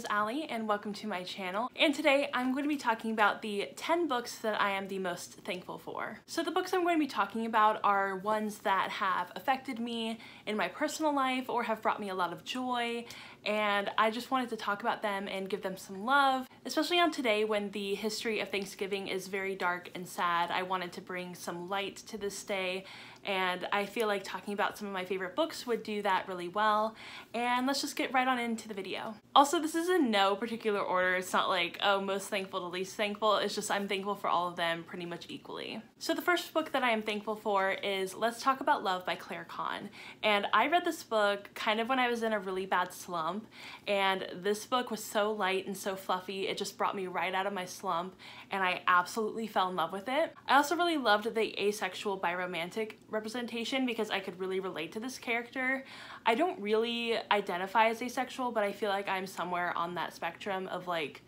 is Allie and welcome to my channel. And today I'm going to be talking about the 10 books that I am the most thankful for. So the books I'm going to be talking about are ones that have affected me in my personal life or have brought me a lot of joy, and I just wanted to talk about them and give them some love, especially on today when the history of Thanksgiving is very dark and sad. I wanted to bring some light to this day, and I feel like talking about some of my favorite books would do that really well. And let's just get right on into the video. Also, this is in no particular order. It's not like, oh, most thankful to least thankful. It's just I'm thankful for all of them pretty much equally. So the first book that I am thankful for is Let's Talk About Love by Claire Kahn. And I read this book kind of when I was in a really bad slump, and this book was so light and so fluffy. It just brought me right out of my slump, and I absolutely fell in love with it. I also really loved the asexual biromantic representation because I could really relate to this character. I don't really identify as asexual, but I feel like I'm somewhere on that spectrum of like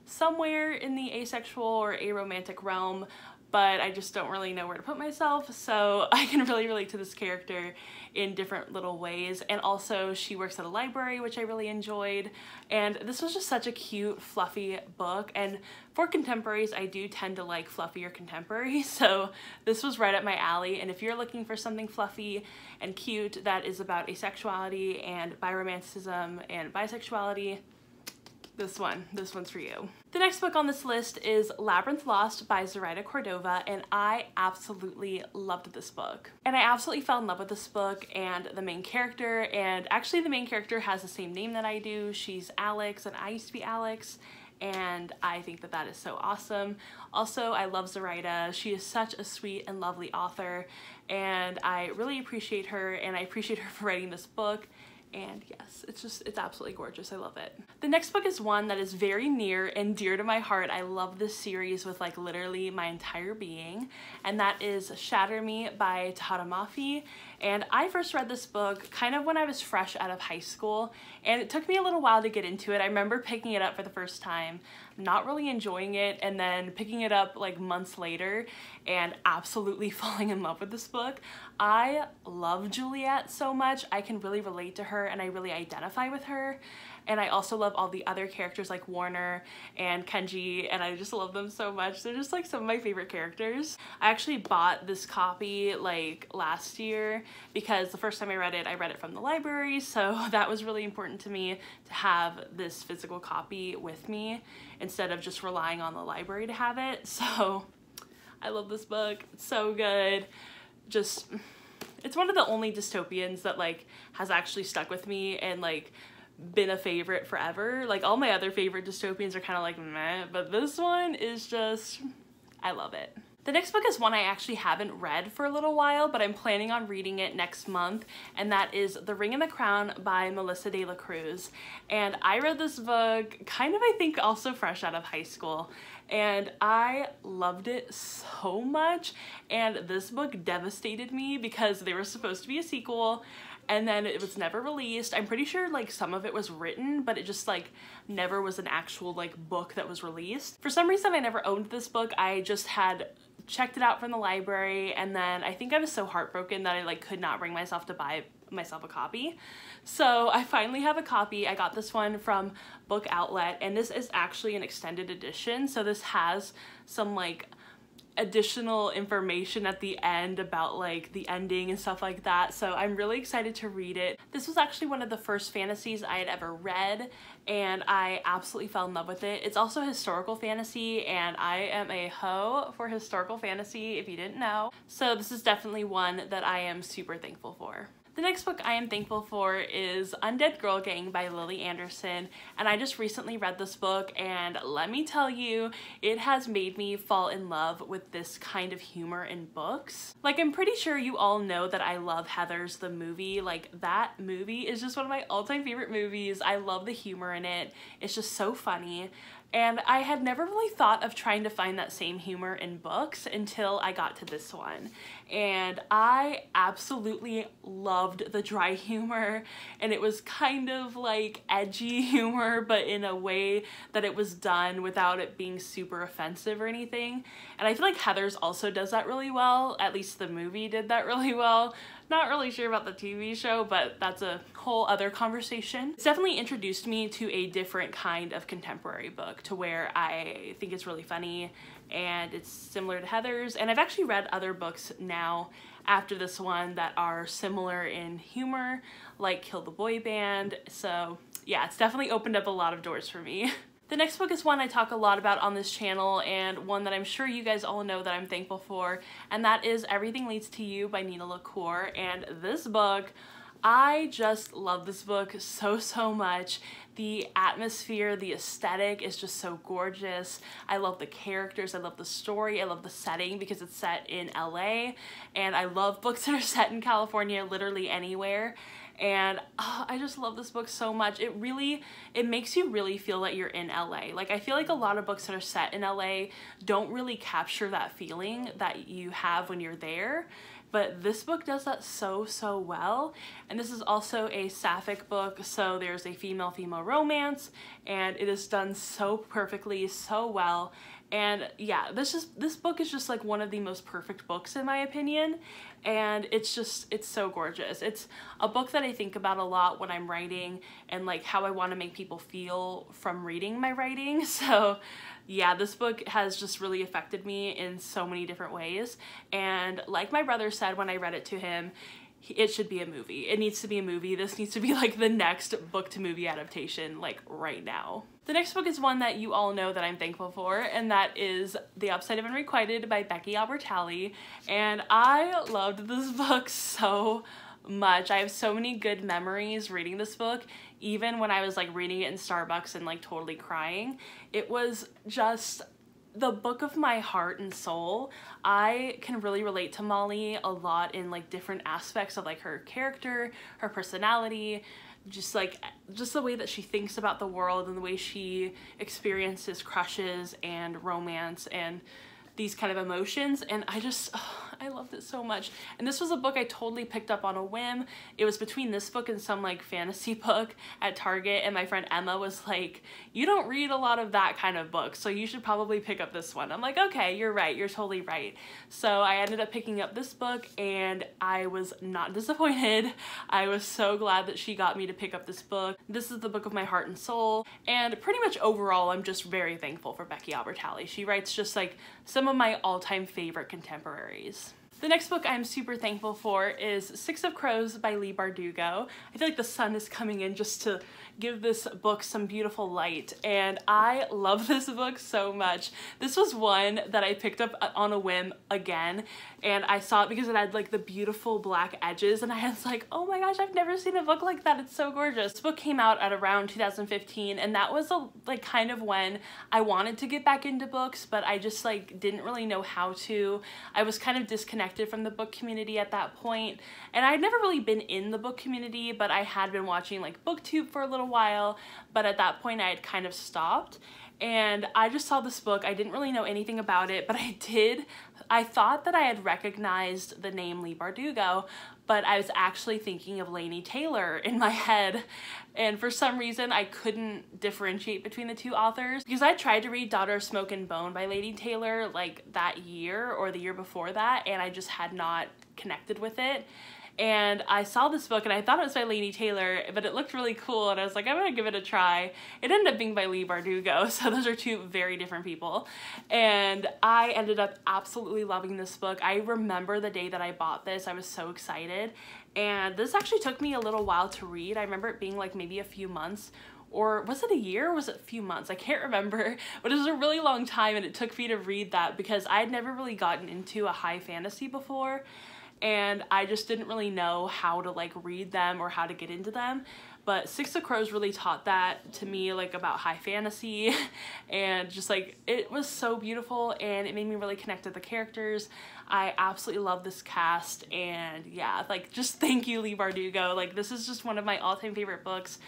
somewhere in the asexual or aromantic realm, but I just don't really know where to put myself, so I can really relate to this character in different little ways. And also she works at a library, which I really enjoyed, and this was just such a cute, fluffy book. And for contemporaries, I do tend to like fluffier contemporaries, so this was right up my alley. And if you're looking for something fluffy and cute that is about asexuality and biromanticism and bisexuality, this one's for you. The next book on this list is Labyrinth Lost by Zoraida Cordova, and I absolutely loved this book. And I absolutely fell in love with this book and the main character, and actually the main character has the same name that I do. She's Alex, and I used to be Alex, and I think that that is so awesome. Also, I love Zoraida. She is such a sweet and lovely author, and I really appreciate her, and I appreciate her for writing this book. And yes, it's absolutely gorgeous. I love it. The next book is one that is very near and dear to my heart. I love this series with like literally my entire being, and that is Shatter Me by Tahara Mafi. And I first read this book kind of when I was fresh out of high school, and it took me a little while to get into it. I remember picking it up for the first time, not really enjoying it, and then picking it up like months later and absolutely falling in love with this book. I love Juliet so much. I can really relate to her and I really identify with her. And I also love all the other characters like Warner and Kenji, and I just love them so much. They're just like some of my favorite characters. I actually bought this copy like last year because the first time I read it from the library, so that was really important to me to have this physical copy with me instead of just relying on the library to have it. So I love this book. It's so good. Just, it's one of the only dystopians that like has actually stuck with me and like been a favorite forever. Like all my other favorite dystopians are kind of like meh, but this one is just, I love it. The next book is one I actually haven't read for a little while, but I'm planning on reading it next month, and that is The Ring and the Crown by Melissa de la Cruz. And I read this book kind of, I think, also fresh out of high school, and I loved it so much. And this book devastated me because there was supposed to be a sequel, and then it was never released. I'm pretty sure like some of it was written, but it just like never was an actual like book that was released. For some reason I never owned this book. I just had checked it out from the library, and then I think I was so heartbroken that I like could not bring myself to buy myself a copy. So I finally have a copy. I got this one from Book Outlet, and this is actually an extended edition, so this has some like additional information at the end about like the ending and stuff like that, so I'm really excited to read it. This was actually one of the first fantasies I had ever read, and I absolutely fell in love with it. It's also historical fantasy, and I am a hoe for historical fantasy if you didn't know, so this is definitely one that I am super thankful for. The next book I am thankful for is Undead Girl Gang by Lily Anderson, and I just recently read this book, and let me tell you, it has made me fall in love with this kind of humor in books. Like, I'm pretty sure you all know that I love Heathers the movie. Like, that movie is just one of my all-time favorite movies. I love the humor in it. It's just so funny. And I had never really thought of trying to find that same humor in books until I got to this one. And I absolutely loved the dry humor, and it was kind of like edgy humor, but in a way that it was done without it being super offensive or anything. And I feel like Heathers also does that really well. At least the movie did that really well. Not really sure about the TV show, but that's a whole other conversation. It's definitely introduced me to a different kind of contemporary book, to where I think it's really funny and it's similar to Heather's. And I've actually read other books now after this one that are similar in humor, like Kill the Boy Band. So yeah, it's definitely opened up a lot of doors for me. The next book is one I talk a lot about on this channel, and one that I'm sure you guys all know that I'm thankful for, and that is Everything Leads to You by Nina LaCour. And this book, I just love this book so much. The atmosphere, the aesthetic is just so gorgeous. I love the characters, I love the story, I love the setting because it's set in LA, and I love books that are set in California, literally anywhere. And I just love this book so much. It makes you really feel that you're in LA. Like, I feel like a lot of books that are set in LA don't really capture that feeling that you have when you're there. But this book does that so well. And this is also a sapphic book, so there's a female-female romance, and it is done so perfectly, so well. And yeah, this book is just like one of the most perfect books in my opinion, and it's so gorgeous. It's a book that I think about a lot when I'm writing, and like how I want to make people feel from reading my writing. So yeah, this book has just really affected me in so many different ways, and like my brother said when I read it to him, it should be a movie. It needs to be a movie. This needs to be like the next book to movie adaptation, like right now. The next book is one that you all know that I'm thankful for, and that is The Upside of Unrequited by Becky Albertalli. And I loved this book so much. I have so many good memories reading this book, even when I was like reading it in Starbucks and like totally crying. It was just the book of my heart and soul. I can really relate to Molly a lot in like different aspects of like her character, her personality, just the way that she thinks about the world and the way she experiences crushes and romance and these kind of emotions. And I loved it so much. And this was a book I totally picked up on a whim. It was between this book and some like fantasy book at Target, and my friend Emma was like, you don't read a lot of that kind of book, so you should probably pick up this one. I'm like, okay, you're right, you're totally right. So I ended up picking up this book, and I was not disappointed. I was so glad that she got me to pick up this book. This is the book of my heart and soul, and pretty much overall I'm just very thankful for Becky Albertalli. She writes just like some of my all-time favorite contemporaries. The next book I'm super thankful for is Six of Crows by Leigh Bardugo. I feel like the sun is coming in just to give this book some beautiful light, and I love this book so much. This was one that I picked up on a whim again, and I saw it because it had like the beautiful black edges, and I was like, oh my gosh, I've never seen a book like that. It's so gorgeous. This book came out at around 2015, and that was like kind of when I wanted to get back into books, but I just like didn't really know how to. I was kind of disconnected from the book community at that point, and I'd never really been in the book community, but I had been watching like BookTube for a little while, but at that point I had kind of stopped. And I just saw this book. I didn't really know anything about it, but I thought that I had recognized the name Leigh Bardugo, but I was actually thinking of Laini Taylor in my head. And for some reason, I couldn't differentiate between the two authors, because I tried to read Daughter of Smoke and Bone by Laini Taylor like that year or the year before that, and I just had not connected with it. And I saw this book and I thought it was by Laini Taylor, but it looked really cool, and I was like, I'm gonna give it a try. It ended up being by Leigh Bardugo, so those are two very different people. And I ended up absolutely loving this book. I remember the day that I bought this, I was so excited. And this actually took me a little while to read. I remember it being like maybe a few months, or was it a year or was it a few months? I can't remember, but it was a really long time, and it took me to read that because I had never really gotten into a high fantasy before, and I just didn't really know how to like read them or how to get into them. But Six of Crows really taught that to me, like about high fantasy, and just like it was so beautiful, and it made me really connect to the characters. I absolutely love this cast, and yeah, like just thank you, Leigh Bardugo. Like this is just one of my all-time favorite books.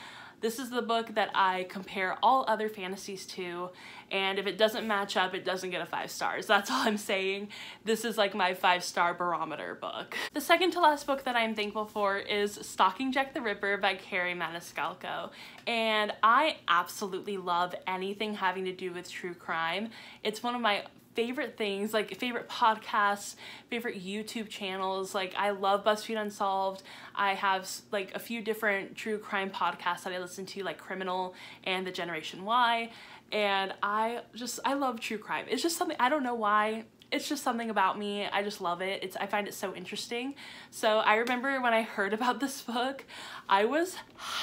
This is the book that I compare all other fantasies to, and if it doesn't match up, it doesn't get a 5 stars. That's all I'm saying. This is like my 5-star barometer book. The second to last book that I'm thankful for is Stalking Jack the Ripper by Carrie Maniscalco, and I absolutely love anything having to do with true crime. It's one of my favorite things, like favorite podcasts, favorite YouTube channels. Like I love BuzzFeed Unsolved. I have like a few different true crime podcasts that I listen to, like Criminal and The Generation Y. And I love true crime. It's just something, I don't know why. It's just something about me. I just love it. I find it so interesting. So I remember when I heard about this book, I was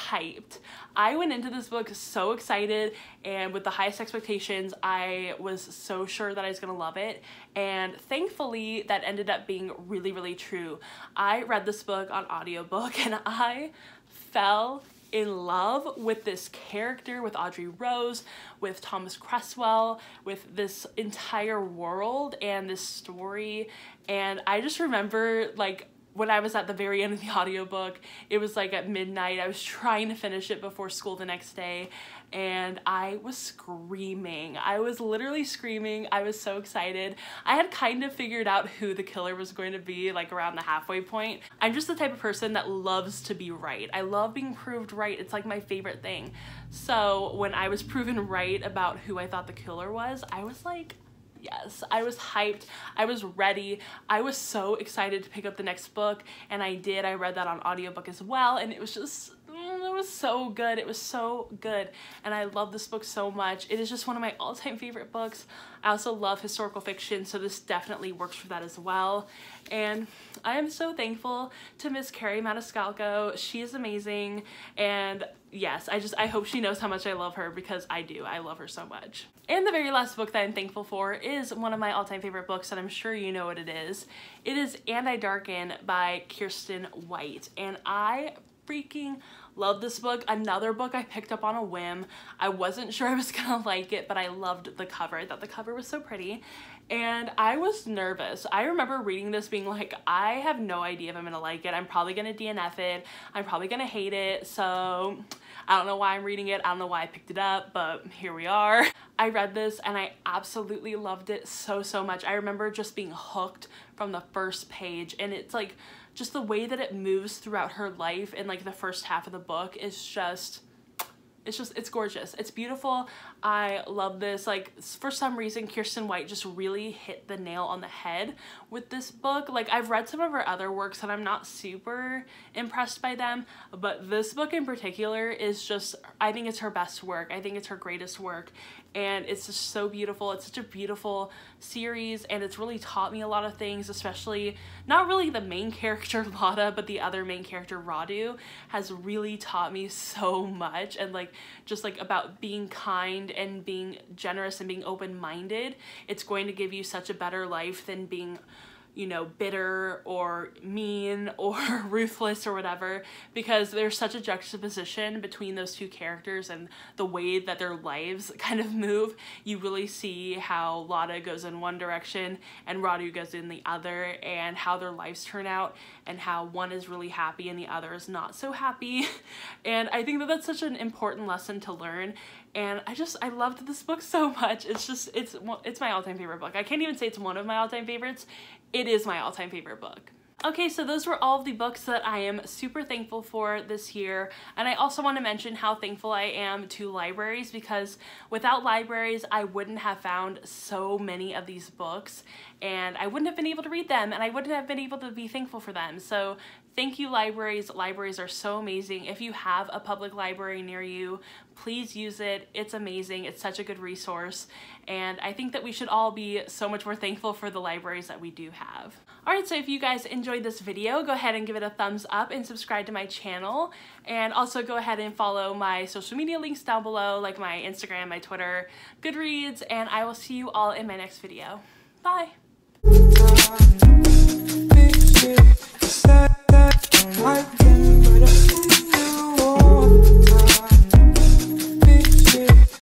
hyped. I went into this book so excited and with the highest expectations. I was so sure that I was gonna love it. And thankfully that ended up being really, really true. I read this book on audiobook and I fell in love with this character, with Audrey Rose, with Thomas Cresswell, with this entire world and this story. And I just remember like when I was at the very end of the audiobook, it was like at midnight. I was trying to finish it before school the next day and I was screaming. I was literally screaming. I was so excited. I had kind of figured out who the killer was going to be like around the halfway point. I'm just the type of person that loves to be right. I love being proved right. It's like my favorite thing. So when I was proven right about who I thought the killer was, I was like, yes, I was hyped. I was ready. I was so excited to pick up the next book, and I did. I read that on audiobook as well, and it was just, it was so good. It was so good, and I love this book so much. It is just one of my all-time favorite books. I also love historical fiction, so this definitely works for that as well. And I am so thankful to Miss Carrie Maniscalco. She is amazing, and yes, I hope she knows how much I love her, because I do. I love her so much. And the very last book that I'm thankful for is one of my all-time favorite books, and I'm sure you know what it is. It is And I Darken by Kiersten White, and I freaking love this book. Another book I picked up on a whim. I wasn't sure I was gonna like it, but I loved the cover. I thought the cover was so pretty, and I was nervous. I remember reading this being like, I have no idea if I'm gonna like it. I'm probably gonna DNF it. I'm probably gonna hate it, so I don't know why I'm reading it. I don't know why I picked it up, but here we are. I read this and I absolutely loved it so, so much. I remember just being hooked from the first page, and it's like just the way that it moves throughout her life in like the first half of the book is just, it's gorgeous. It's beautiful. I love this. Like, for some reason, Kiersten White just really hit the nail on the head with this book. Like, I've read some of her other works and I'm not super impressed by them, but this book in particular is just, I think it's her best work. I think it's her greatest work, and it's just so beautiful. It's such a beautiful series, and it's really taught me a lot of things, especially not really the main character Lotta, but the other main character Radu has really taught me so much, and like just like about being kind and being generous and being open-minded. It's going to give you such a better life than being, you know, bitter or mean or ruthless or whatever, because there's such a juxtaposition between those two characters and the way that their lives kind of move. You really see how Lotta goes in one direction and Radu goes in the other, and how their lives turn out, and how one is really happy and the other is not so happy. And I think that that's such an important lesson to learn, and I loved this book so much. It's my all-time favorite book. I can't even say it's one of my all-time favorites. It is my all-time favorite book. Okay, so those were all of the books that I am super thankful for this year. And I also want to mention how thankful I am to libraries, because without libraries, I wouldn't have found so many of these books, and I wouldn't have been able to read them, and I wouldn't have been able to be thankful for them. So thank you, libraries. Libraries are so amazing. If you have a public library near you, please use it. It's amazing. It's such a good resource. And I think that we should all be so much more thankful for the libraries that we do have. Alright, so if you guys enjoyed this video, go ahead and give it a thumbs up and subscribe to my channel. And also go ahead and follow my social media links down below, like my Instagram, my Twitter, Goodreads, and I will see you all in my next video. Bye!